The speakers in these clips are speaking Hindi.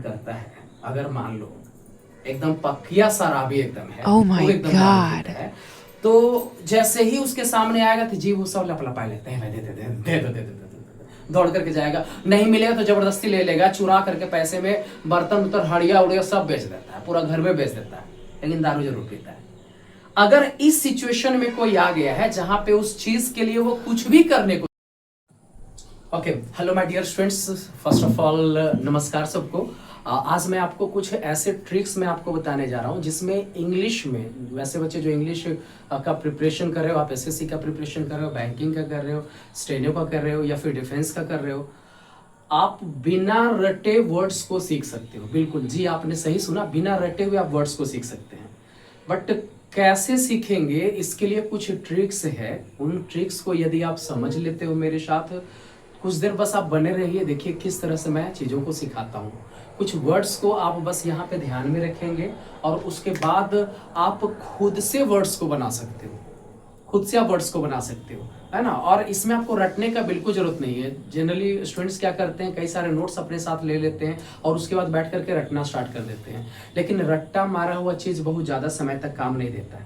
करता है, अगर मान लो एकदम पक्किया शराबी एकदम है, Oh my वो एकदम दारू God. पीता है, तो जैसे ही उसके सामने आएगा तो जी वो सब लपलपाए लेते हैं, दे दे दे दे दे दे दे, दौड़ करके जाएगा, नहीं मिलेगा तो जबरदस्ती ले लेगा, चुरा करके पैसे में बर्तन उतर हड़िया उड़िया सब बेच देता है, पूरा घर में बेच देता है, लेकिन दारू जरूर पीता है। अगर इस सिचुएशन में कोई आ गया है जहां पे उस चीज के लिए वो कुछ भी करने को, okay, hello my dear students, first of all नमस्कार सबको। आज मैं आपको कुछ ऐसे ट्रिक्स मैं आपको बताने जा रहा हूं जिसमें इंग्लिश में, वैसे बच्चे जो इंग्लिश का प्रिपरेशन कर रहे हो, आप एसएससी का प्रिपरेशन कर रहे हो, बैंकिंग का कर रहे हो, स्टेनो का कर रहे हो या फिर डिफेंस का कर रहे हो, आप बिना रटे वर्ड्स को सीख सकते हो। बिल्कुल जी, आपने सही सुना, बिना रटे हुए आप वर्ड्स को सीख सकते हैं। बट कैसे सीखेंगे, इसके लिए कुछ ट्रिक्स है। उन ट्रिक्स को यदि आप समझ लेते हो मेरे साथ, कुछ देर बस आप बने रहिए, देखिए किस तरह से मैं चीज़ों को सिखाता हूँ। कुछ वर्ड्स को आप बस यहाँ पे ध्यान में रखेंगे और उसके बाद आप खुद से वर्ड्स को बना सकते हो, खुद से आप वर्ड्स को बना सकते हो, है ना। और इसमें आपको रटने का बिल्कुल जरूरत नहीं है। जनरली स्टूडेंट्स क्या करते हैं, कई सारे नोट्स अपने साथ ले लेते हैं और उसके बाद बैठ करके रटना स्टार्ट कर देते हैं, लेकिन रट्टा मारा हुआ चीज बहुत ज्यादा समय तक काम नहीं देता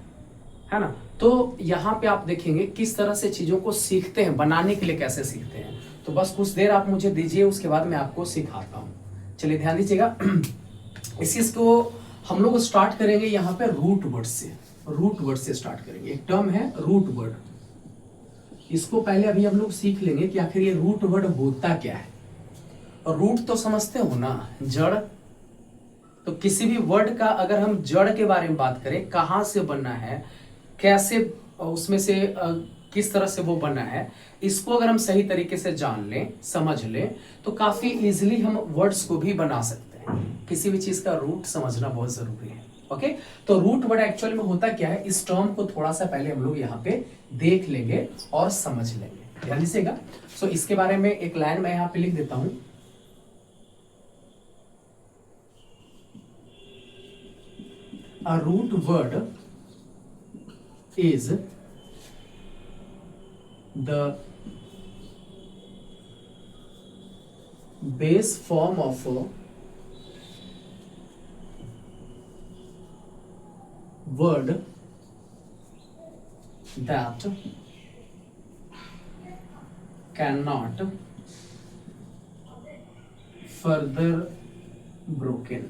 है ना। तो यहाँ पे आप देखेंगे किस तरह से चीजों को सीखते हैं, बनाने के लिए कैसे सीखते हैं। तो बस कुछ देर आप मुझे दीजिए, उसके बाद मैं आपको सिखाता हूँ। चलिए ध्यान दीजिएगा। इसको हम लोग स्टार्ट करेंगे यहाँ पे रूट वर्ड से, रूट वर्ड से स्टार्ट करेंगे। एक टर्म है रूट वर्ड, इसको पहले अभी हम लोग सीख लेंगे कि आखिर ये रूट वर्ड होता क्या है। और रूट तो समझते हो ना, जड़। तो किसी भी वर्ड का अगर हम जड़ के बारे में बात करें, कहाँ से बना है, कैसे उसमें से किस तरह से वो बना है, इसको अगर हम सही तरीके से जान लें, समझ लें, तो काफी इजीली हम वर्ड्स को भी बना सकते हैं। किसी भी चीज का रूट समझना बहुत जरूरी है। ओके, तो रूट वर्ड एक्चुअल में होता क्या है, इस टर्म को थोड़ा सा पहले हम लोग यहाँ पे देख लेंगे और समझ लेंगे। ध्यान दीजिएगा। सो इसके बारे में एक लाइन मैं यहाँ पे लिख देता हूं। A root word is the base form of a word that cannot further broken।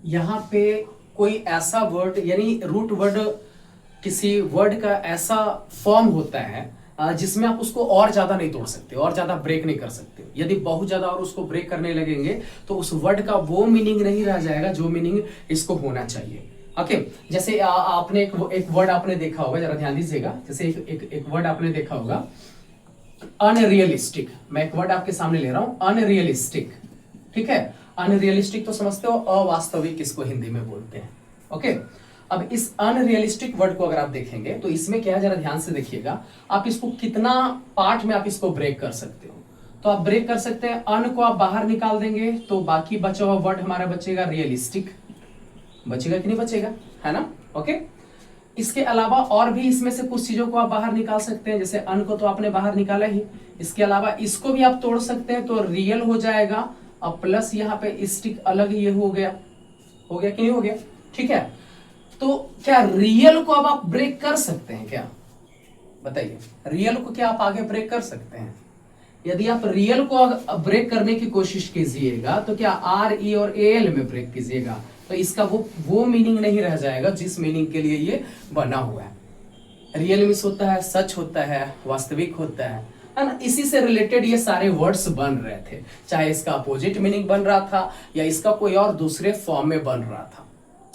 यहाँ पे कोई ऐसा वर्ड, यानी रूट वर्ड किसी वर्ड का ऐसा फॉर्म होता है जिसमें आप उसको और ज्यादा नहीं तोड़ सकते, और ज्यादा ब्रेक नहीं कर सकते। यदि बहुत ज्यादा और उसको ब्रेक करने लगेंगे तो उस वर्ड का वो मीनिंग नहीं रह जाएगा जो मीनिंग इसको होना चाहिए। ओके, जैसे आपने एक वर्ड आपने देखा होगा, जरा ध्यान दीजिएगा। जैसे एक वर्ड आपने देखा होगा, अनरियलिस्टिक। मैं एक वर्ड आपके सामने ले रहा हूं, अनरियलिस्टिक। ठीक है, अनरियलिस्टिक तो समझते हो, अवास्तविक इसको हिंदी में बोलते हैं। ओके, अब इस अनरियलिस्टिक वर्ड को अगर आप देखेंगे तो इसमें क्या है, जरा ध्यान से देखिएगा। आप इसको कितना पार्ट में आप इसको ब्रेक कर सकते हो। तो आप ब्रेक कर सकते हैं, अन को आप बाहर निकाल देंगे तो बाकी बचा हुआ वर्ड हमारा बचेगा रियलिस्टिक। बचेगा कि नहीं बचेगा, है ना। ओके, इसके अलावा और भी इसमें से कुछ चीजों को आप बाहर निकाल सकते हैं। जैसे अन को तो आपने बाहर निकाला ही, इसके अलावा इसको भी आप तोड़ सकते हैं तो रियल हो जाएगा, अब प्लस यहाँ पे स्टिक अलग ये हो गया कि नहीं हो गया। ठीक है, तो क्या रियल को अब आप ब्रेक कर सकते हैं क्या, बताइए। रियल को क्या आप आगे ब्रेक कर सकते हैं? यदि आप रियल को ब्रेक करने की कोशिश कीजिएगा तो क्या आर ई और ए एल में ब्रेक कीजिएगा तो इसका वो मीनिंग नहीं रह जाएगा जिस मीनिंग के लिए ये बना हुआ है। रियल मीन्स होता है सच, होता है वास्तविक, होता है ना। इसी से रिलेटेड ये सारे वर्ड्स बन रहे थे, चाहे इसका अपोजिट मीनिंग बन रहा था या इसका कोई और दूसरे फॉर्म में बन रहा था,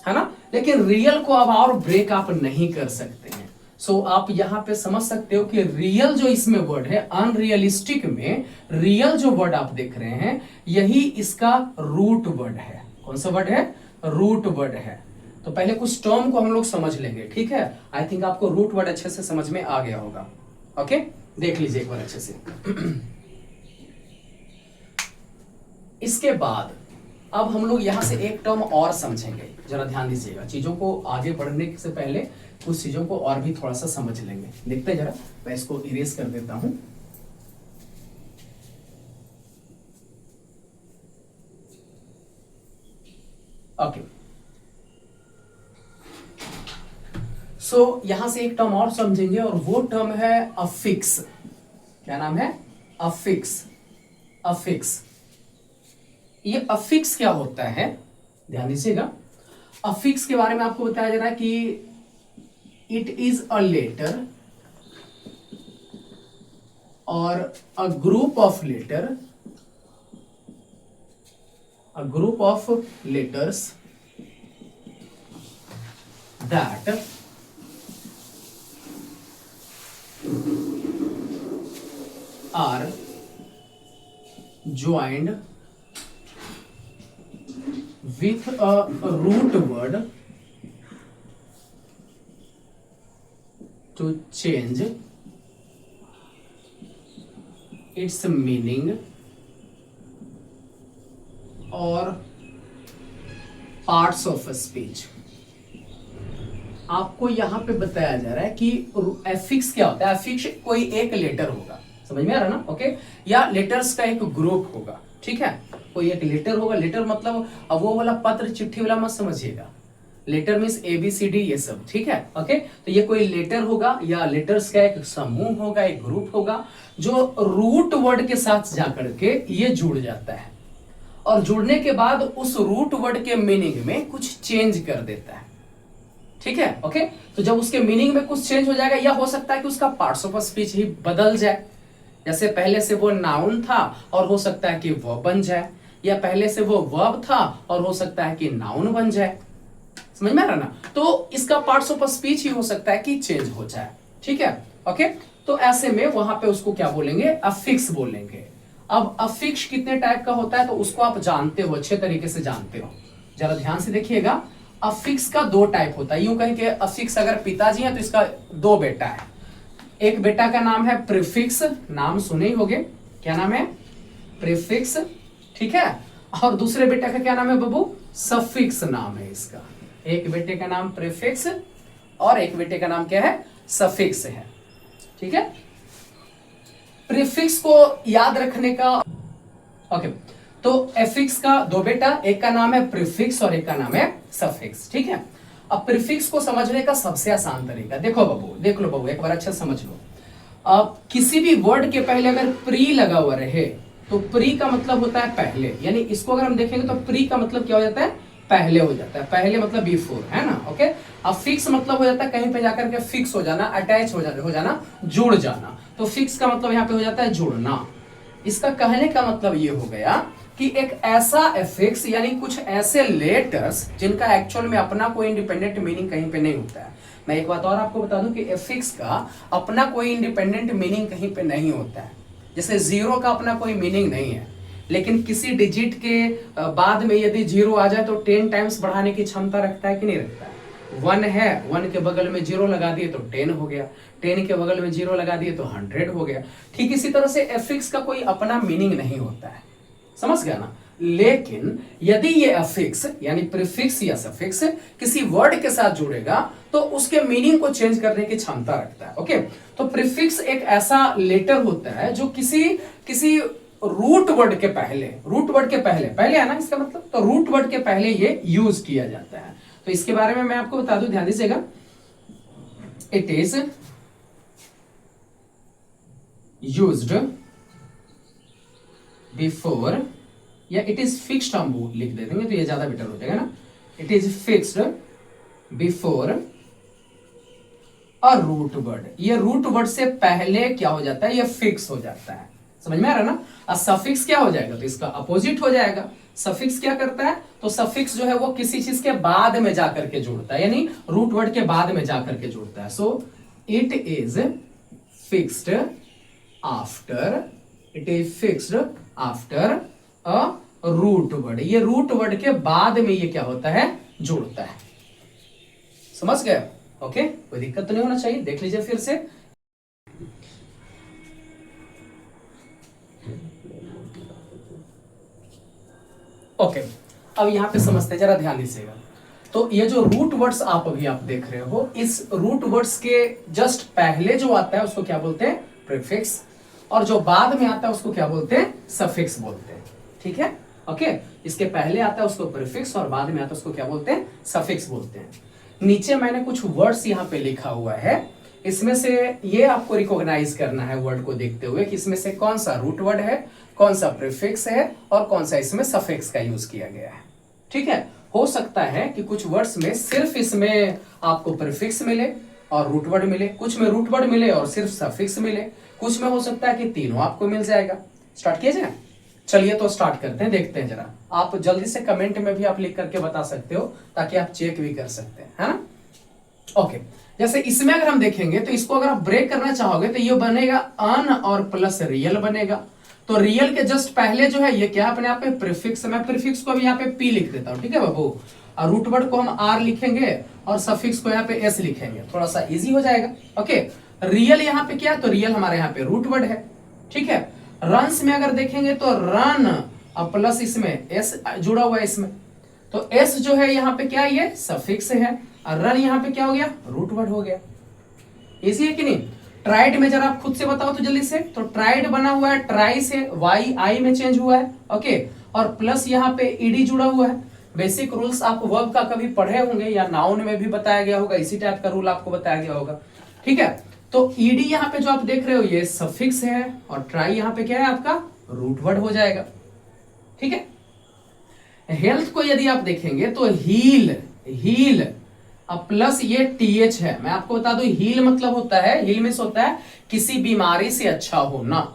है ना। लेकिन रियल को अब और ब्रेक आप नहीं कर सकते हैं। सो आप यहाँ पे समझ सकते हो कि रियल जो इसमें वर्ड है, अनरियलिस्टिक में रियल जो वर्ड आप देख रहे हैं यही इसका रूट वर्ड है। कौन सा वर्ड है? रूट वर्ड है। तो पहले कुछ टर्म को हम लोग समझ लेंगे, ठीक है। आई थिंक आपको रूट वर्ड अच्छे से समझ में आ गया होगा। ओके, देख लीजिए एक बार अच्छे से। इसके बाद अब हम लोग यहां से एक टर्म और समझेंगे, जरा ध्यान दीजिएगा। चीजों को आगे बढ़ने से पहले कुछ चीजों को और भी थोड़ा सा समझ लेंगे। देखते हैं जरा, मैं इसको इरेज कर देता हूं। ओके, सो यहां से एक टर्म और समझेंगे और वो टर्म है अफिक्स। क्या नाम है? अफिक्स। अफिक्स, ये अफिक्स क्या होता है ध्यान दीजिएगा। अफिक्स के बारे में आपको बताया जा रहा है कि इट इज अ लेटर और a group of letter, a group of letters that are joined with a root word to change its meaning और पार्ट्स ऑफ स्पीच। आपको यहां पे बताया जा रहा है कि एफिक्स क्या होता है। एफिक्स कोई एक लेटर होगा, समझ में आ रहा है ना? ओके, या लेटर्स का एक ग्रुप होगा, ठीक है, कोई एक लेटर होगा। लेटर मतलब अब वो वाला पत्र चिट्ठी वाला मत समझिएगा, लेटर मीन्स ABCD ये सब, ठीक है। ओके, तो ये कोई लेटर होगा या लेटर्स का एक समूह होगा, एक ग्रुप होगा जो रूट वर्ड के साथ जाकर के ये जुड़ जाता है और जुड़ने के बाद उस रूट वर्ड के मीनिंग में कुछ चेंज कर देता है, ठीक है। ओके, तो जब उसके मीनिंग में कुछ चेंज हो जाएगा या हो सकता है कि उसका पार्ट्स ऑफ स्पीच ही बदल जाए, जैसे पहले से वो नाउन था और हो सकता है कि वर्ब बन जाए, या पहले से वो वर्ब था और हो सकता है कि नाउन बन जाए, समझ में आ रहा ना? तो इसका पार्ट्स ऑफ स्पीच ही हो सकता है कि चेंज हो जाए, ठीक है। ओके, तो ऐसे में वहां पे उसको क्या बोलेंगे? अफिक्स बोलेंगे। अब अफिक्स कितने टाइप का होता है तो उसको आप जानते हो, अच्छे तरीके से जानते हो, जरा ध्यान से देखिएगा। अफिक्स का दो टाइप होता है। यूं कहें कि अफिक्स अगर पिताजी हैं तो इसका दो बेटा है। एक बेटा का नाम है प्रीफिक्स, नाम सुने ही होगे, क्या नाम है? प्रीफिक्स, ठीक है। और दूसरे बेटा का क्या नाम है बाबू? सफिक्स नाम है इसका। एक बेटे का नाम प्रीफिक्स और एक बेटे का नाम क्या है? सफिक्स है, ठीक है। प्रीफिक्स को याद रखने का, ओके, तो एफिक्स का दो बेटा, एक का नाम है प्रीफिक्स और एक का नाम है सफिक्स, ठीक है। अब प्रीफिक्स को समझने का सबसे आसान तरीका, देखो बाबू, देख लो बाबू, एक बार अच्छा समझ लो। अब किसी भी वर्ड के पहले अगर प्री लगा हुआ रहे तो प्री का मतलब होता है पहले, यानी इसको अगर हम देखेंगे तो प्री का मतलब क्या हो जाता है? पहले हो जाता है। पहले मतलब बिफोर, है ना? ओके, अब फिक्स मतलब हो जाता है कहीं पे जाकर के फिक्स हो जाना, अटैच हो जाना, जुड़ जाना। तो फिक्स का मतलब यहाँ पे हो जाता है जुड़ना। इसका कहने का मतलब ये हो गया कि एक ऐसा एफिक्स यानी कुछ ऐसे लेटर्स जिनका एक्चुअल में अपना कोई इंडिपेंडेंट मीनिंग कहीं पे नहीं होता है। मैं एक बात और आपको बता दूं कि एफिक्स का अपना कोई इंडिपेंडेंट मीनिंग कहीं पे नहीं होता है। जैसे जीरो का अपना कोई मीनिंग नहीं है, लेकिन किसी डिजिट के बाद में यदि जीरो आ जाए तो 10 टाइम्स बढ़ाने की क्षमता रखता है कि नहीं रखता है? 1 है, 1 के बगल में जीरो लगा दिए तो 10 हो गया, 10 के बगल में जीरो लगा दिए तो 100 हो गया। ठीक इसी तरह से एफिक्स का कोई अपना मीनिंग नहीं होता है, समझ गया ना? लेकिन यदि ये अफिक्स यानी प्रीफिक्स या सफिक्स किसी वर्ड के साथ जुड़ेगा तो उसके मीनिंग को चेंज करने की क्षमता रखता है। ओके, तो प्रीफिक्स एक ऐसा लेटर होता है जो किसी रूट वर्ड के पहले, पहले है ना इसका मतलब, तो रूट वर्ड के पहले ये यूज किया जाता है। तो इसके बारे में मैं आपको बता दूं, ध्यान दीजिएगा। इट इज यूज्ड बिफोर, या इट इज फिक्स्ड, हम वो लिख दे देंगे तो ये ज्यादा बेटर हो जाएगा ना। It is fixed before a root word. ये रूट वर्ड से पहले क्या हो जाता है? ये फिक्स हो जाता है, समझ में आ रहा है ना? और सफिक्स क्या हो जाएगा? तो इसका अपोजिट हो जाएगा। सफिक्स क्या करता है? तो सफिक्स जो है वो किसी चीज के बाद में जाकर के जुड़ता है, यानी रूट वर्ड के बाद में जाकर के जुड़ता है। So it is fixed after, it is fixed after a root word. ये रूट वर्ड के बाद में ये क्या होता है? जुड़ता है, समझ गए? ओके, कोई दिक्कत तो नहीं होना चाहिए। देख लीजिए फिर से। ओके, अब यहां पे समझते हैं, जरा ध्यान दीजिएगा। तो ये जो रूट वर्ड्स आप देख रहे हो, इस रूट वर्ड्स के जस्ट पहले जो आता है उसको क्या बोलते हैं? प्रीफिक्स, और जो बाद में आता है उसको क्या बोलते हैं? सफिक्स बोलते हैं, ठीक है। ओके, इसके पहले आता है उसको प्रीफिक्स और बाद में आता है उसको क्या बोलते हैं, सफिक्स बोलते हैं। नीचे मैंने कुछ वर्ड्स यहाँ पे लिखा हुआ है, इसमें से ये आपको रिकॉग्नाइज करना है वर्ड को देखते हुए कि इसमें से कौन सा रूट वर्ड है, कौन सा प्रीफिक्स है और कौन सा इसमें सफिक्स का यूज किया गया है। ठीक है, हो सकता है कि कुछ वर्ड्स में सिर्फ इसमें आपको प्रीफिक्स मिले और रूट वर्ड मिले, कुछ में रूट वर्ड मिले और सिर्फ सफिक्स मिले, कुछ में हो सकता है कि तीनों आपको मिल जाएगा। स्टार्ट किया जाए, चलिए तो स्टार्ट करते हैं, देखते हैं जरा। आप जल्दी से कमेंट में भी आप लिख करके बता सकते हो ताकि आप चेक भी कर सकते हैं, है ना। ओके, जैसे इसमें अगर हम देखेंगे तो इसको अगर आप ब्रेक करना चाहोगे तो ये बनेगा अन और प्लस रियल बनेगा। तो रियल के जस्ट पहले जो है ये क्या अपने आप में प्रीफिक्स, मैं प्रीफिक्स को भी यहाँ पे पी लिख देता हूँ, ठीक है बाबू, और रूट वर्ड को हम आर लिखेंगे और सफिक्स को यहाँ पे एस लिखेंगे, थोड़ा सा इजी हो जाएगा। ओके, रियल यहाँ पे क्या, तो रियल हमारे यहाँ पे रूट वर्ड है, ठीक है। रन्स में अगर देखेंगे तो रन और प्लस इसमें एस जुड़ा हुआ है इसमें, तो एस जो है यहाँ पे क्या, ये सफिक्स है, और रन यहाँ पे क्या हो गया, रूट वर्ड हो गया। इजी है कि नहीं। ट्राइड में जरा आप खुद से बताओ तो जल्दी से, तो ट्राइड बना हुआ है ट्राई से, वाई आई में चेंज हुआ है, ओके, और प्लस यहाँ पे ईडी जुड़ा हुआ है। बेसिक रूल्स आप वर्ब का कभी पढ़े होंगे या नाउन में भी बताया गया होगा, इसी टाइप का रूल आपको बताया गया होगा, ठीक है। तो ईडी यहाँ पे जो आप देख रहे हो ये सफिक्स है और ट्राई यहाँ पे क्या है आपका रूट वर्ड हो जाएगा, ठीक है। हेल्थ को यदि आप देखेंगे तो हील, हील अब प्लस ये टीएच है। मैं आपको बता दूं हील मतलब होता है, हील मींस होता है किसी बीमारी से अच्छा होना।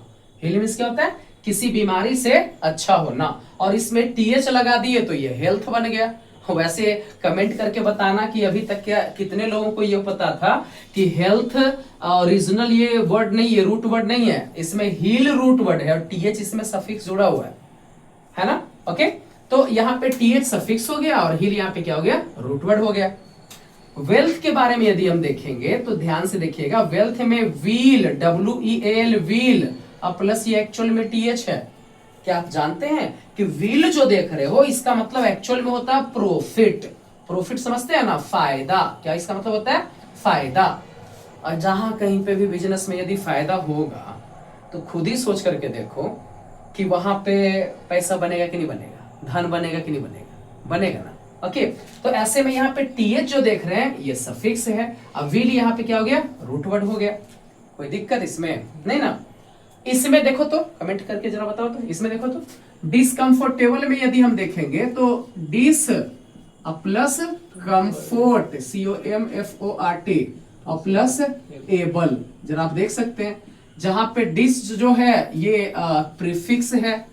हील मींस क्या होता है, किसी बीमारी से अच्छा होना, और इसमें टीएच लगा दिए तो ये हेल्थ बन गया। वैसे कमेंट करके बताना कि अभी तक क्या कितने लोगों को ये पता था कि हेल्थ ओरिजिनल ये वर्ड नहीं, ये रूट वर्ड नहीं है, इसमें हील रूट वर्ड है और टीएच इसमें सफिक्स जुड़ा हुआ है ना। ओके, तो यहाँ पे टीएच सफिक्स हो गया और हील यहाँ पे क्या हो गया, रूट वर्ड हो गया। वेल्थ के बारे में यदि हम देखेंगे तो ध्यान से देखिएगा, वेल्थ में व्हील, WEAL व्हील, अब प्लस ये एक्चुअल में टीएच है। क्या आप जानते हैं कि व्हील जो देख रहे हो इसका मतलब एक्चुअल में होता है प्रॉफिट। प्रॉफिट समझते हैं ना, फायदा। क्या इसका मतलब होता है, फायदा। और जहां कहीं पे भी बिजनेस में यदि फायदा होगा तो खुद ही सोच करके देखो कि वहां पे पैसा बनेगा कि नहीं बनेगा, धन बनेगा कि नहीं बनेगा, बनेगा ना। ओके, तो ऐसे में यहाँ पे टीएच जो देख रहे हैं ये सफिक्स है, अब व्हील यहाँ पे क्या हो गया, रूट वर्ड हो गया। कोई दिक्कत इसमें नहीं ना। इसमें देखो तो कमेंट करके जरा बताओ तो, इसमें देखो तो डिसकंफर्टेबल में यदि हम देखेंगे तो डिस प्लस कंफोर्ट, COMFORT और प्लस एबल, जरा आप देख सकते हैं जहां पे डिस जो है ये प्रीफिक्स है,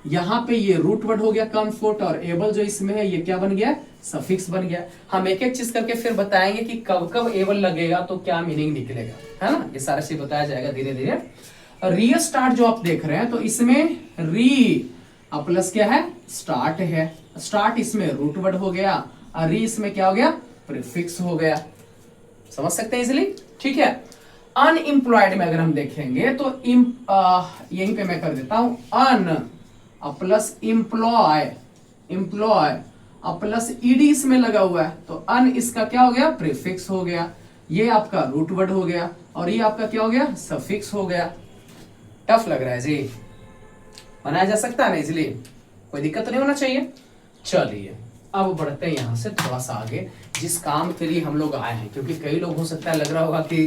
यहाँ पे ये रूट वर्ड हो गया कंफर्ट, और एबल जो इसमें है ये क्या बन गया, सफिक्स बन गया। हम एक एक चीज करके फिर बताएंगे कि कब कब एबल लगेगा तो क्या मीनिंग निकलेगा, है ना। ये सारा चीज बताया जाएगा धीरे धीरे। री स्टार्ट जो आप देख रहे हैं तो इसमें री प्लस क्या है, स्टार्ट है, स्टार्ट इसमें रूट वर्ड हो गया और री इसमें क्या हो गया, प्रीफिक्स हो गया। समझ सकते हैं इजिली, ठीक है। अनएम्प्लॉयड में अगर हम देखेंगे तो यहीं पे मैं कर देता हूं un plus employ, employ plus ED इसमें लगा हुआ है, तो अन इसका क्या हो गया, प्रीफिक्स हो गया, ये आपका रूट वर्ड हो गया और ये आपका क्या हो गया, सफिक्स हो गया। टफ लग रहा है जी, बनाया जा सकता है ना इजिली, कोई दिक्कत नहीं होना चाहिए। चलिए अब बढ़ते हैं यहां से थोड़ा सा आगे, जिस काम के लिए हम लोग आए हैं, क्योंकि कई लोग हो सकता है लग रहा होगा कि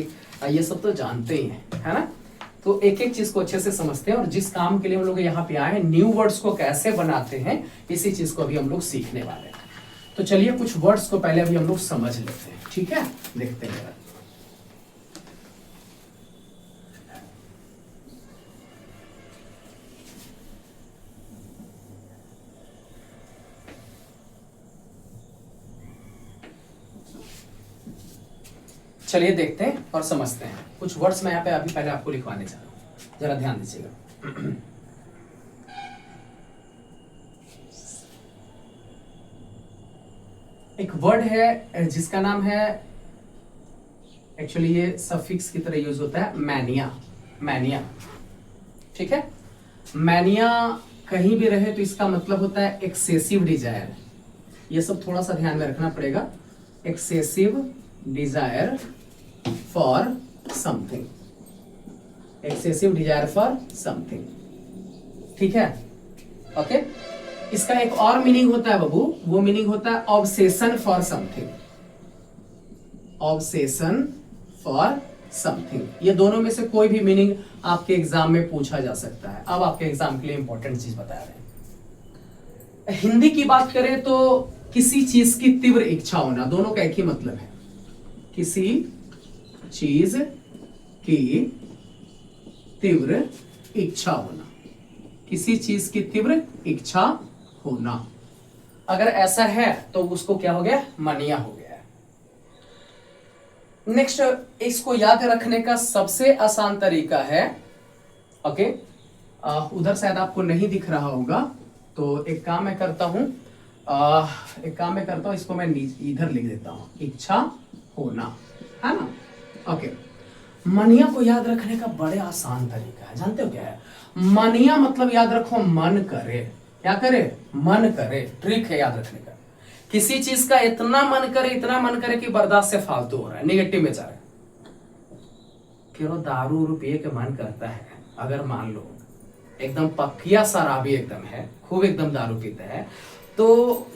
ये सब तो जानते ही हैं, है ना। तो एक एक चीज को अच्छे से समझते हैं और जिस काम के लिए हम लोग यहाँ पे आए हैं, न्यू वर्ड्स को कैसे बनाते हैं, इसी चीज को अभी हम लोग सीखने वाले हैं। तो चलिए कुछ वर्ड्स को पहले अभी हम लोग समझ लेते हैं, ठीक है, देखते हैं। चलिए देखते हैं और समझते हैं। कुछ वर्ड्स मैं यहाँ पे अभी पहले आपको लिखवाने जा रहा हूं, जरा ध्यान दीजिएगा। एक वर्ड है जिसका नाम है, एक्चुअली ये सफिक्स की तरह यूज होता है, मैनिया, मैनिया, ठीक है। मैनिया कहीं भी रहे तो इसका मतलब होता है एक्सेसिव डिजायर। ये सब थोड़ा सा ध्यान में रखना पड़ेगा, excessive desire for something, excessive desire for something, ठीक है। ओके, इसका एक और मीनिंग होता है बाबू, वो मीनिंग होता है obsession for something, obsession for something. ये दोनों में से कोई भी मीनिंग आपके एग्जाम में पूछा जा सकता है। अब आपके एग्जाम के लिए इंपॉर्टेंट चीज बता रहे हैं। हिंदी की बात करें तो किसी चीज की तीव्र इच्छा होना, दोनों का एक ही मतलब है, किसी चीज की तीव्र इच्छा होना, किसी चीज की तीव्र इच्छा होना। अगर ऐसा है तो उसको क्या हो गया, मनिया हो गया। नेक्स्ट, इसको याद रखने का सबसे आसान तरीका है, ओके, उधर शायद आपको नहीं दिख रहा होगा, तो एक काम मैं करता हूं, इसको मैं इधर लिख देता हूं, इच्छा होना, है ना। ओके, मनिया को याद रखने का बड़े आसान तरीका है, जानते हो क्या है? मनिया मतलब याद रखो मन करे, क्या करे, मन करे। ट्रिक है याद रखने का, किसी चीज का इतना मन करे कि बर्दाश्त से फालतू हो रहा है, निगेटिव में जा रहा है। फिर वो दारू पिए के मन करता है, अगर मान लो एकदम पक्किया शराबी एकदम है, खूब एकदम दारू पीता है, तो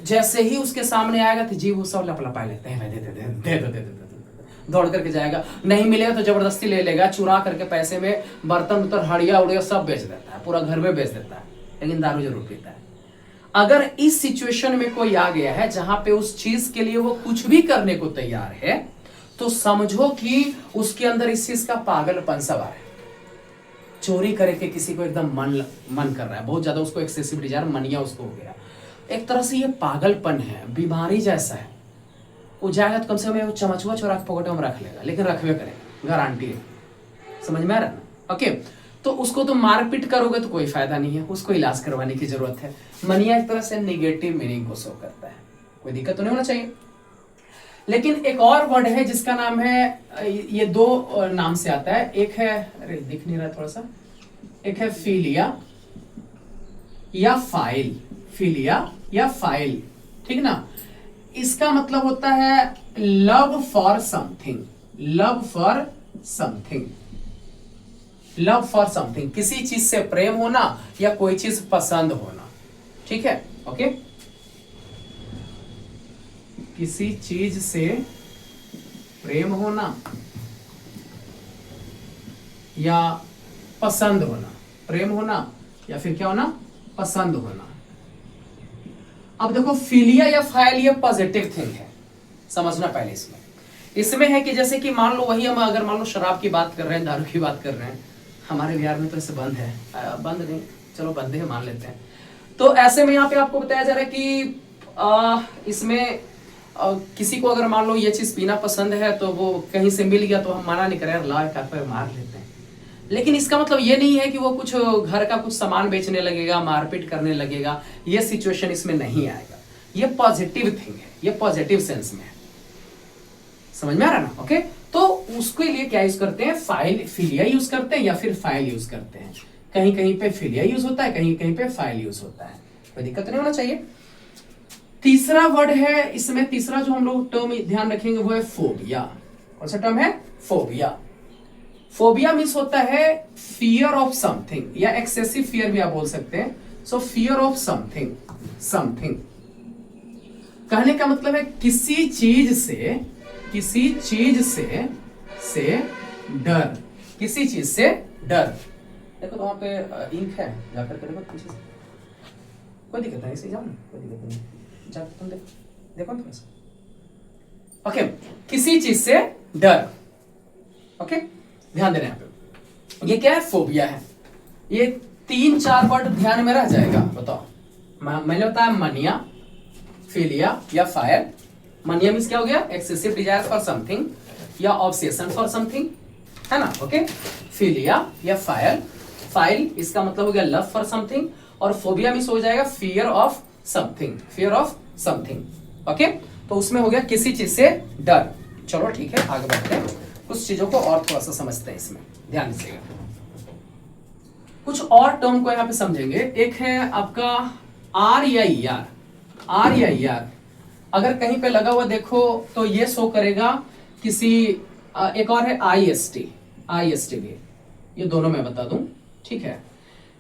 जैसे ही उसके सामने आएगा तो जीव वो सब लपलपाए लेते हैं, दे दौड़ करके जाएगा, नहीं मिलेगा तो जबरदस्ती ले लेगा, चुरा करके पैसे में बर्तन उतर हड़िया उड़िया सब बेच देता है, पूरा घर में बेच देता है, लेकिन दारू जरूर पीता है। अगर इस सिचुएशन में कोई आ गया है जहां पे उस चीज के लिए वो कुछ भी करने को तैयार है, तो समझो कि उसके अंदर इस चीज का पागलपन सवार है। चोरी करे के किसी को एकदम मन कर रहा है, बहुत ज्यादा उसको एक्सेसिव डिजायर, मनिया उसको हो गया। एक तरह से ये पागलपन है, बीमारी जैसा है। वो जाएगा तो कम से कम चमचुआ चोरा के पॉकेट में रख लेगा, लेकिन रखवे करेगा, गारंटी है। समझ में आ रहा है ना? ओके, तो उसको तो मारपीट करोगे तो कोई फायदा नहीं है, उसको इलाज करवाने की जरूरत है। मनिया एक तरह से नेगेटिव मीनिंग को शो करता है, कोई दिक्कत तो नहीं होना चाहिए। लेकिन एक और वर्ड है जिसका नाम है, ये दो नाम से आता है, एक है, अरे दिख नहीं रहा थोड़ा सा, एक है फिलिया या फाइल, फिलिया या फाइल, ठीक ना। इसका मतलब होता है love for something, love for something, love for something, किसी चीज से प्रेम होना या कोई चीज पसंद होना, ठीक है। ओके, किसी चीज से प्रेम होना या पसंद होना, प्रेम होना या फिर क्या होना, पसंद होना। अब देखो फिलिया या फाइल ये पॉजिटिव थिंग है, समझना पहले इसमें है कि जैसे कि मान लो वही, हम अगर मान लो शराब की बात कर रहे हैं, दारू की बात कर रहे हैं, हमारे बिहार में तो ऐसे बंद है, बंद नहीं, चलो बंद है मान लेते हैं। तो ऐसे में यहाँ पे आपको बताया जा रहा है कि इसमें किसी को अगर मान लो ये चीज पीना पसंद है, तो वो कहीं से मिल गया तो हम मना नहीं करें, ला एक पे मार लेते हैं। लेकिन इसका मतलब ये नहीं है कि वो कुछ घर का कुछ सामान बेचने लगेगा, मारपीट करने लगेगा, ये सिचुएशन इसमें नहीं आएगा। ये पॉजिटिव थिंग है, ये पॉजिटिव सेंस में है, समझ में आ रहा ना। ओके, तो उसके लिए क्या यूज करते हैं, फाइल, फिलिया यूज करते हैं या फिर फाइल यूज करते हैं। कहीं कहीं पे फिलिया यूज होता है, कहीं कहीं पे फाइल यूज होता है, कोई दिक्कत नहीं होना चाहिए। तीसरा वर्ड है इसमें, तीसरा जो हम लोग टर्म ध्यान रखेंगे वो है फोबिया। कौन सा टर्म है, फोबिया। फोबिया मीन्स होता है फियर ऑफ समथिंग या एक्सेसिव फियर भी आप बोल सकते हैं। सो फियर ऑफ समथिंग, समथिंग कहने का मतलब है किसी चीज से, किसी चीज से डर, किसी चीज से डर। देखो तो वहां पे इंक है, जाकर के देखो पीछे से, कोई दिक्कत नहीं, इसे जाओ ना, कोई दिक्कत नहीं, जाकर तुम देखो थोड़ा सा। ओके, किसी चीज से डर। ओके, ध्यान देना यहाँ पे, ये क्या है, फोबिया है। ये 3-4 वर्ड ध्यान में रह जाएगा, बताओ। मैंने बताया मनिया, फिलिया या फायर। मनिया मीन्स क्या हो गया, एक्सेसिव डिजायर फॉर समथिंग या ऑब्सेशन फॉर समथिंग, है ना। ओके, फिलिया या फायर, फाइल इसका मतलब हो गया लव फॉर समथिंग, और फोबिया मीन्स हो जाएगा fear of something, fear of something. Okay, तो उसमें हो गया किसी चीज से डर। चलो ठीक है, आगे बढ़ते हैं, कुछ चीजों को और थोड़ा सा समझते हैं, इसमें ध्यान दीजिएगा। कुछ और टर्म को यहाँ पे समझेंगे। एक है आपका आर या ई आर, आर या ई आर अगर कहीं पे लगा हुआ देखो तो ये शो करेगा किसी, एक और है I S T, I S T भी, ये दोनों मैं बता दूं, ठीक है।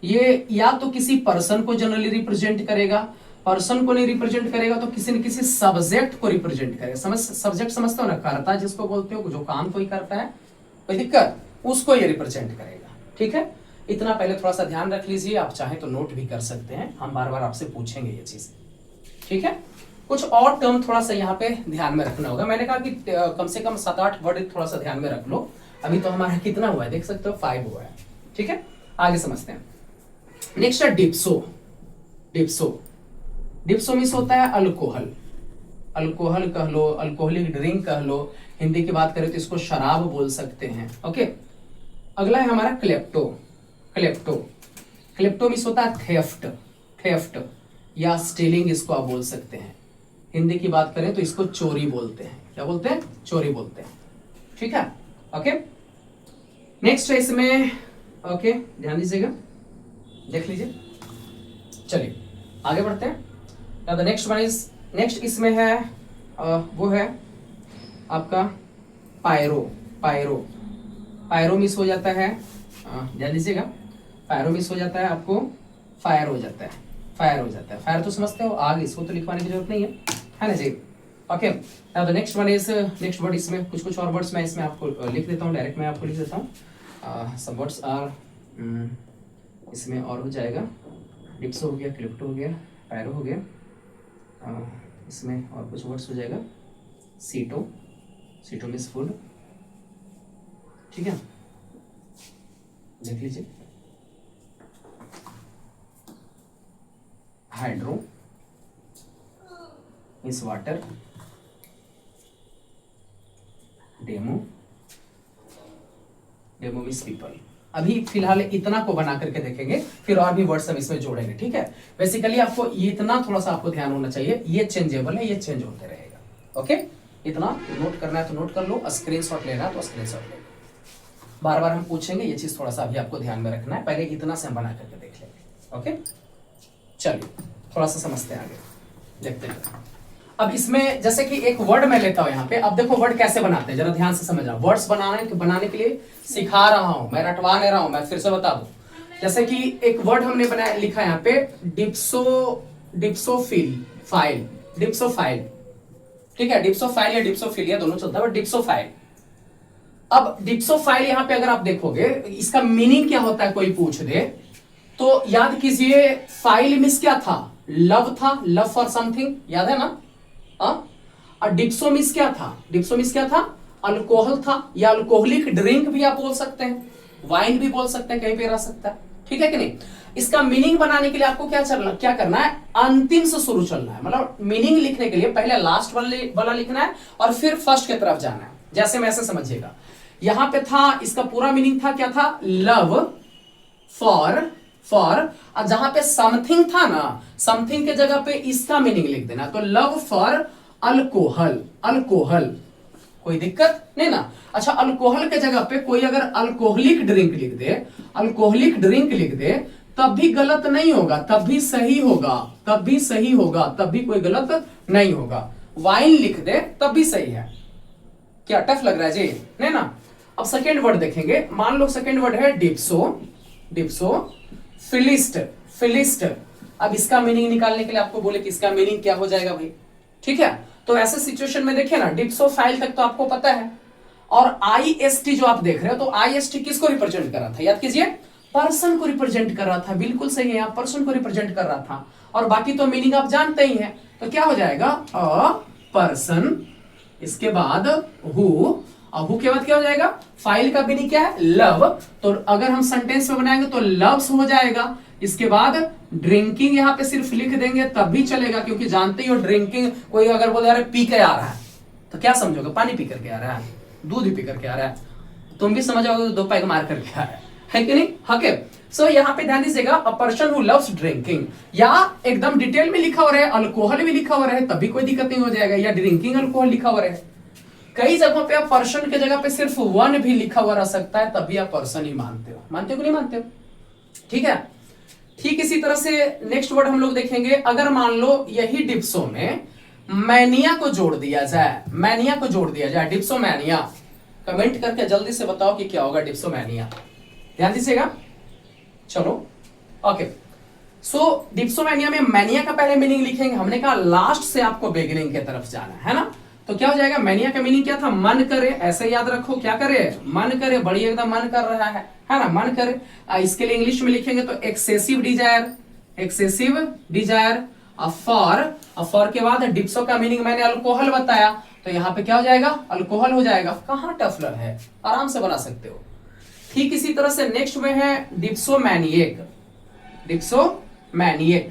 ये या तो किसी पर्सन को जनरली रिप्रेजेंट करेगा, पर्सन को नहीं रिप्रेजेंट करेगा तो किसी न किसी सब्जेक्ट को रिप्रेजेंट करेगा। सब्जेक्ट समझते हो ना, कर्ता जिसको बोलते हो, जो काम कोई करता है, कोई दिक्कत, उसको ये रिप्रेजेंट करेगा। ठीक है, इतना पहले थोड़ा सा ध्यान रख लीजिए। आप चाहें तो नोट भी कर सकते हैं, हम बार बार आपसे पूछेंगे ये चीज। ठीक है, कुछ और टर्म थोड़ा सा यहाँ पे ध्यान में रखना होगा। मैंने कहा कि कम से कम 7-8 वर्ड थोड़ा सा ध्यान में रख लो। अभी तो हमारा कितना हुआ है देख सकते हो, 5 हुआ है। ठीक है, आगे समझते हैं। नेक्स्ट है डिप्सो। डिप्सो, डिप्सो मीन्स होता है अल्कोहल। अल्कोहल कह लो, अल्कोहलिक ड्रिंक कह लो, हिंदी की बात करें तो इसको शराब बोल सकते हैं। ओके, अगला है हमारा क्लेप्टो। क्लेप्टो, क्लेप्टो मीन्स होता है थेफ्ट। थेफ्ट या स्टीलिंग इसको आप बोल सकते हैं। हिंदी की बात करें तो इसको चोरी बोलते हैं। क्या बोलते हैं? चोरी बोलते हैं। ठीक है, ओके। नेक्स्ट है इसमें, ओके ध्यान दीजिएगा, देख लीजिए। चलिए आगे बढ़ते हैं। Now the next one is, next इसमें है वो है आपका पायरो। पायरो, पायरो मिस हो जाता है, ध्यान दीजिएगा, पायरो मिस हो जाता है आपको, फायर हो जाता है। फायर हो जाता है, फायर तो समझते हो, आग, इसको तो लिखवाने की जरूरत नहीं है ना जी। Okay, now the next one is, next word इसमें कुछ और वर्ड्स मैं इसमें आपको लिख देता हूँ, डायरेक्ट मैं आपको लिख देता हूँ। सब वर्ड्स आर इसमें और हो जाएगा। डिप्सो हो गया, क्लिप्टो हो गया, पायरो हो गया, इसमें और कुछ वर्ड्स हो जाएगा। सीटो, सीटो मीन्स फूड। ठीक है, देख लीजिए। Hydro means water. Demo, demo means people. अभी फिलहाल इतना को बना करके देखेंगे, फिर और भी वर्ड्स हम इसमें जोड़ेंगे। ठीक है, बेसिकली आपको इतना थोड़ा सा आपको ध्यान होना चाहिए, ये चेंजेबल है, ये चेंज होते रहेगा। ओके, इतना नोट करना है तो नोट कर लो, स्क्रीनशॉट लेना है तो स्क्रीनशॉट ले लो। बार बार हम पूछेंगे, ये चीज थोड़ा सा अभी आपको ध्यान में रखना है। पहले इतना से हम बना करके देख लेंगे। ओके, चलिए थोड़ा सा समझते हैं, आगे देखते हैं। अब इसमें जैसे कि एक वर्ड मैं लेता हूं यहाँ पे, अब देखो वर्ड कैसे बनाते हैं, जरा ध्यान से समझना। वर्ड्स बनाने के लिए सिखा रहा हूं मैं, रटवा नहीं रहा हूं मैं, फिर से बता दूं। जैसे कि एक वर्ड हमने बनाया, लिखा यहाँ पे डिप्सो, डिप्सोफिल फाइल, डिप्सोफाइल। ठीक है, डिप्सोफाइल या डिप्सोफिलिया दोनों चलता है, बट डिप्सोफाइल। अब डिप्सोफाइल यहाँ पे अगर आप देखोगे, इसका मीनिंग क्या होता है कोई पूछ दे तो याद कीजिए, फाइल मीन्स क्या था? लव था, लव फॉर समथिंग, याद है ना? और डिप्सो मीन्स क्या था? डिप्सो मीन्स क्या था? अल्कोहल था, या अल्कोहलिक ड्रिंक भी आप बोल सकते हैं, वाइन भी बोल सकते हैं, कहीं पे रह सकता है। ठीक है कि नहीं? इसका मीनिंग बनाने के लिए आपको क्या करना है? अंतिम से शुरू चलना है। मतलब मीनिंग लिखने के लिए पहले लास्ट वाला लिखना है और फिर फर्स्ट की तरफ जाना है। जैसे मैं ऐसे समझिएगा, यहां पे था, इसका पूरा मीनिंग था क्या था? लव फॉर, और जहां पे समथिंग था ना, समथिंग के जगह पे इसका मीनिंग लिख देना। तो लव फॉर अल्कोहल, अल्कोहल, कोई दिक्कत नहीं ना? अच्छा, अल्कोहल के जगह पे कोई अगर अल्कोहलिक ड्रिंक लिख दे, अल्कोहलिक ड्रिंक लिख दे, तब भी गलत नहीं होगा, तब भी सही होगा, तब भी सही होगा, तब भी कोई गलत नहीं होगा। वाइन लिख दे तब भी सही है। क्या टफ लग रहा है जी? नहीं ना? अब सेकेंड वर्ड देखेंगे, मान लो सेकेंड वर्ड है डिप्सो, डिप्सो फिलिस्ट, फिलिस्ट। अब इसका मीनिंग निकालने के लिए आपको बोले कि इसका मीनिंग क्या हो जाएगा भाई। ठीक है, तो ऐसे सिचुएशन में देखिए ना, डिप्सोफाइल तक तो आपको पता है, और आईएसटी जो आप देख रहे हो, तो आईएसटी किसको रिप्रेजेंट कर रहा था? याद कीजिए, पर्सन को रिप्रेजेंट कर रहा था। बिल्कुल सही है, यहाँ पर्सन को रिप्रेजेंट कर रहा था, और बाकी तो मीनिंग आप जानते ही हैं। तो क्या हो जाएगा? अ पर्सन, इसके बाद हु, अब हु के बाद क्या हो जाएगा? फाइल का मीनिंग क्या है? लव। तो अगर हम सेंटेंस में बनाएंगे तो लव्स हो जाएगा। इसके बाद ड्रिंकिंग यहाँ पे सिर्फ लिख देंगे तब भी चलेगा, क्योंकि जानते ही हो ड्रिंकिंग, कोई अगर बोले अरे पी के आ रहा है तो क्या समझोगे? पानी पी करके आ रहा है, दूध ही पी करके आ रहा है, तुम भी समझोगे 2 पैग मार करके आ रहा है कि नहीं? ओके, सो यहाँ पे ध्यान दीजिएगा, a person who loves drinking, या एकदम डिटेल में लिखा हो रहा है अल्कोहल भी लिखा हो रहा है तब भी कोई दिक्कत नहीं हो जाएगा, या ड्रिंकिंग अल्कोहल लिखा हो रहा है। कई जगहों पे आप पर्सन के जगह पे सिर्फ वन भी लिखा हुआ रह सकता है, तब भी आप पर्सन ही मानते हो। मानते हो कि नहीं मानते हो? ठीक है, ठीक इसी तरह से नेक्स्ट वर्ड हम लोग देखेंगे। अगर मान लो यही डिप्सो में मैनिया को जोड़ दिया जाए, मैनिया को जोड़ दिया जाए, डिप्सोमैनिया, कमेंट करके जल्दी से बताओ कि क्या होगा डिप्सोमैनिया। ध्यान दीजिएगा, चलो ओके। सो डिप्सोमैनिया में मैनिया का पहले मीनिंग लिखेंगे, हमने कहा लास्ट से आपको बिगिनिंग की तरफ जाना है ना। तो क्या हो जाएगा, मैनिया का मीनिंग क्या था, मन करे, ऐसे याद रखो, क्या करे, मन करे, बड़ी एकदम मन कर रहा है ना, मन करे। इसके लिए इंग्लिश में लिखेंगे तो एक्सेसिव डिजायर, एक्सेसिव डिजायर। फॉर के बाद डिप्सो का मीनिंग मैंने अल्कोहल बताया, तो यहाँ पे क्या हो जाएगा, अल्कोहल हो जाएगा। कहाँ टफलर है, आराम से बना सकते हो। ठीक इसी तरह से नेक्स्ट में है डिप्सोमैनिएक, डिप्सोमैनिएक।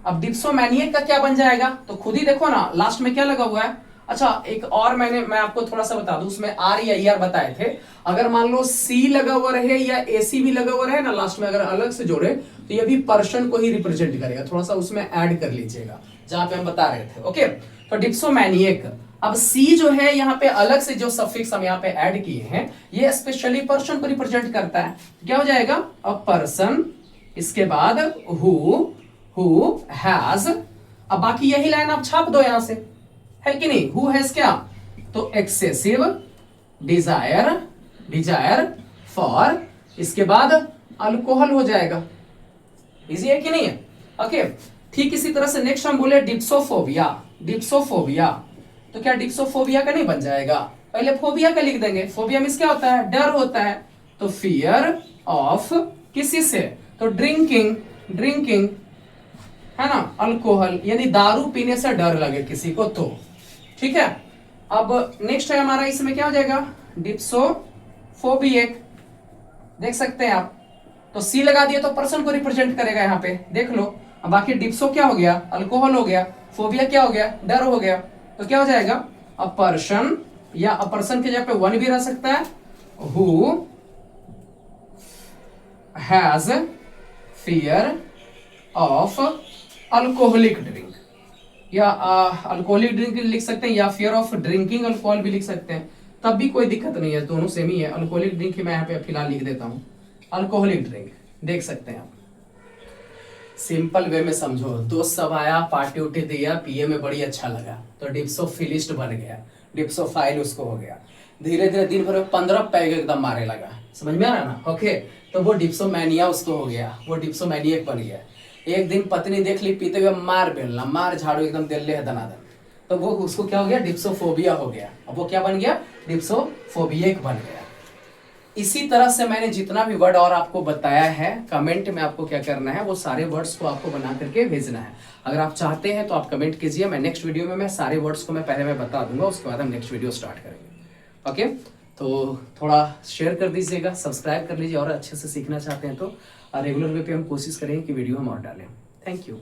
अब डिप्सोमैनिएक का क्या बन जाएगा, तो खुद ही देखो ना, लास्ट में क्या लगा हुआ है। अच्छा एक और मैं आपको थोड़ा सा बता दूं, उसमें आर या ई आर बताए थे, अगर मान लो सी लगा हुआ रहे या एसी भी लगा हुआ रहे ना लास्ट में, अगर अलग से जोड़े तो ये भी पर्सन को ही रिप्रेजेंट करेगा, थोड़ा सा उसमें ऐड कर लीजिएगा जहां पे हम बता रहे थे। ओके, तो डिप्सोमैनिएक। अब सी जो है यहाँ पे अलग से जो सफिक्स हम यहाँ पे ऐड किए हैं, ये स्पेशली पर्सन को रिप्रेजेंट करता है। क्या हो जाएगा, अ पर्सन, इसके बाद हु हैज। अब बाकी यही लाइन आप छाप दो यहां से, है कि नहीं, हु हैज क्या, तो एक्सेसिव डिजायर फॉर, इसके बाद अल्कोहल हो जाएगा। इजी है कि नहीं है। ओके, ठीक इसी तरह से नेक्स्ट हम बोले डिप्सोफोबिया, डिप्सोफोबिया। तो क्या डिप्सोफोबिया का नहीं बन जाएगा, पहले फोबिया का लिख देंगे। फोबिया मींस क्या होता है, डर होता है, तो फियर ऑफ किसी से, तो ड्रिंकिंग है ना, अल्कोहल यानी दारू पीने से डर लगे किसी को तो, ठीक है। अब नेक्स्ट है हमारा, इसमें क्या हो जाएगा, डिप्सोफोबिएक, देख सकते हैं आप, तो सी लगा दिया तो पर्सन को रिप्रेजेंट करेगा यहाँ पे, देख लो। अब बाकी डिप्सो क्या हो गया, अल्कोहल हो गया, फोबिया क्या हो गया, डर हो गया, तो क्या हो जाएगा, अ पर्सन, या अ पर्सन के जगह पे वन भी रह सकता है, who has fear of alcoholic drink, या अल्कोहलिक ड्रिंक लिख सकते हैं, या फियर ऑफ ड्रिंकिंग अल्कोहल भी लिख सकते हैं, तब भी कोई दिक्कत नहीं है, दोनों सेम ही है। अल्कोहलिक ड्रिंक ही मैं यहाँ पे फिलहाल लिख देता हूँ, अल्कोहलिक ड्रिंक, देख सकते हैं आप। सिंपल वे में समझो, दोस्त सब आया, पार्टी उठी दिया, पिए में बड़ी अच्छा लगा, तो डिप्सोफिलिस्ट बन गया, डिप्सोफाइल उसको हो गया। धीरे धीरे दिन भर में 15 पैग एकदम मारे लगा, समझ में आ रहा ना। ओके, तो वो डिप्सोमैनिया उसको हो गया, वो डिप्सोमैनिएक बन गया। एक दिन पत्नी देख ली पीते हुए, मार बेलना, मार झाड़ू एकदम दिल्ले है दनादन, तो वो उसको क्या हो गया, डिप्सोफोबिया हो गया। अब वो क्या बन गया, डिप्सोफोबिएक बन गया। इसी तरह से मैंने जितना भी वर्ड और आपको बताया है, कमेंट में आपको क्या करना है, वो सारे वर्ड्स को आपको बना करके भेजना है। अगर आप चाहते हैं तो आप कमेंट कीजिए, मैं नेक्स्ट वीडियो में मैं सारे वर्ड्स को मैं पहले बता दूंगा, उसके बाद हम नेक्स्ट वीडियो स्टार्ट करेंगे। ओके, तो थोड़ा शेयर कर दीजिएगा, सब्सक्राइब कर लीजिए, और अच्छे से सीखना चाहते हैं तो रेगुलर वे पे हम कोशिश करेंगे कि वीडियो हम और डालें। Thank you.